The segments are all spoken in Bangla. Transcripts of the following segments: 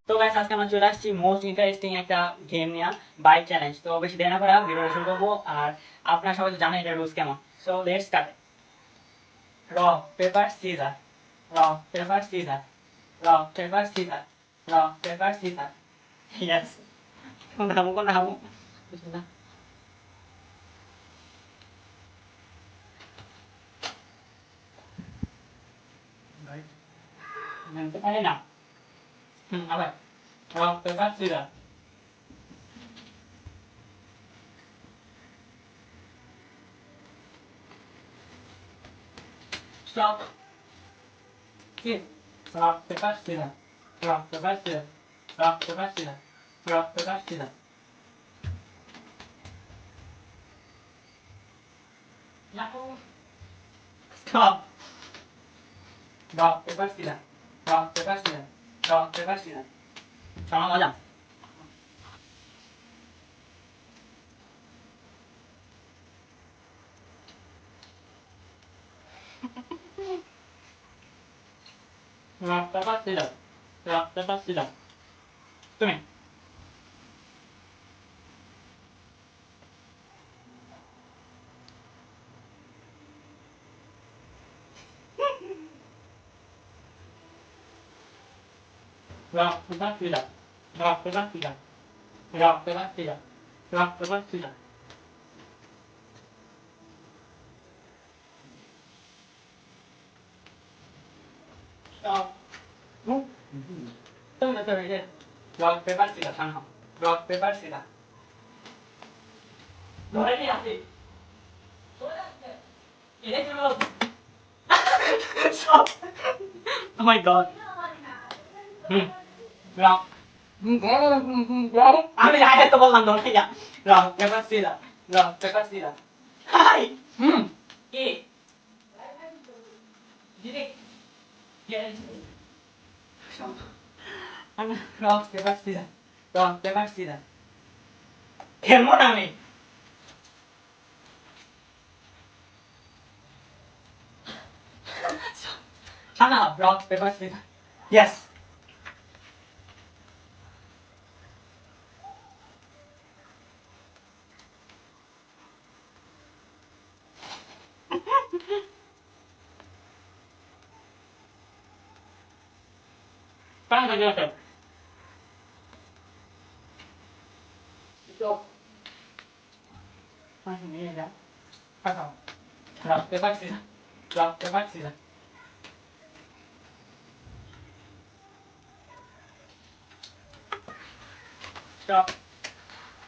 তো গাইস আজকে আমরা চলে আসছি মোস্ট ইন্টারেস্টিং একটা গেম নিয়ে, বাইক চ্যালেঞ্জ। তো বেশি দেরি না করে ভিডিওটা শুরু করবো। আর আপনারা সবাই তো জানেন এটা রুলস কেমন। So let's start. র পেপার সিজার, র পেপার সিজার, র পেপার সিজার, র পেপার সিজার। ইয়েস। কোন হামু বিসমিল্লাহ। ভাই জানতে পারি না। আবার র পেপার সিজার। স্টপ। কি র পেপার সিজার, র পেপার সিজার, র পেপার সিজার, র paper scissor. Yahoo! Stop. Rock, paper, scissors. Rock, paper, scissors. Rock, paper, scissors. Sama aja. Rock, paper, scissors. Rock, paper, scissors. তুমি rock, paper, scissors. Rock, paper, scissors. Rock, paper, scissors. Rock, paper, scissors. Stop. তুমি rock, paper, scissors. থামো। Rock, paper, scissors. ধরে নিয়ে আসি। এটা কি হলো? Stop. Oh my god. Rock. আমি আগে তো বললাম ধরে নিয়ে যা। Rock, paper, scissors. Rock, paper, scissors. Hi কি দিদি আমি rock paper scissor, rock paper scissor. কেমন আমি শানা রক পেপার সিজার। ইয়েস। পান করে দিও তো পান নিয়ে যা পাঠাও। Rock paper scissor, rock paper scissor. Stop.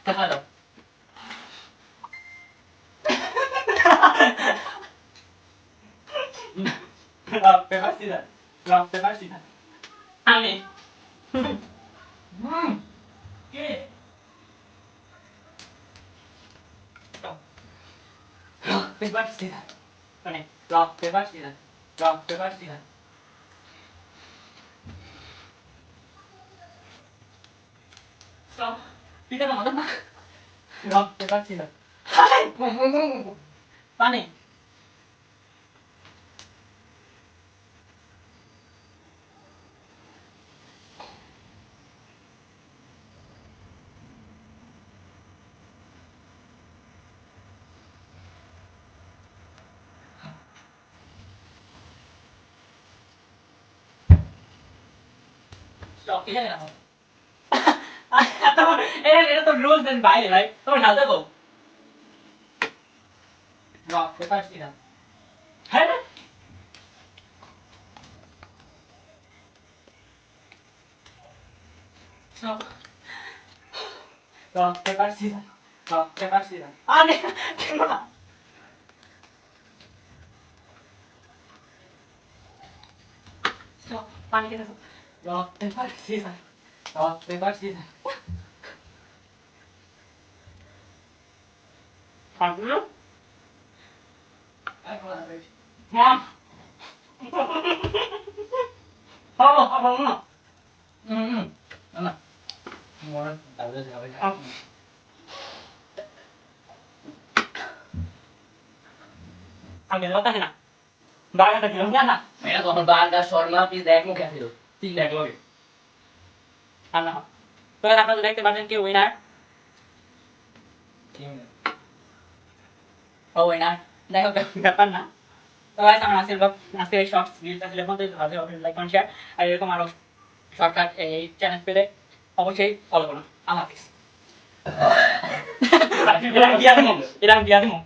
দেখা দাও। Rock paper scissor, rock paper scissor. আমি কে রক পেপার সিজার মানে rock paper scissor, rock paper scissor. Stop. পিতা না মদন না রক পেপার সিজার। হাই পানি স্টপ। কি জানি না এটা তো রুলস এন্ড বাইরে ভাই, তোমার না দেবো। Rock paper scissor. হ্যাঁ stop. Rock paper scissor, rock paper scissor. আরে কেন না স্টপ। পানি খেতে rock paper scissor, rock paper scissor. পাগলো হ্যাঁ হলো হলো না না মনে তাহলে যাবে আগে কথা না বাগানটা কিরম জানা Mira, con banda, forma, y de como que ha sido. Sí, de gloria. আর না হোক। তো আপনারা দেখতে পাচ্ছেন কি উইনার ও উইনার যাই হোক ব্যাপার না। তো গাইস আমার আজকে এই শর্টস ভিডিওটা ছিল পর্যন্ত ভালো লাগলে লাইক কমেন্ট শেয়ার আর এরকম আরো শর্টকাট এই চ্যানেল পেলে অবশ্যই ফলো করুন। আল্লাহ হাফিজ। এরকম দিয়া দিমু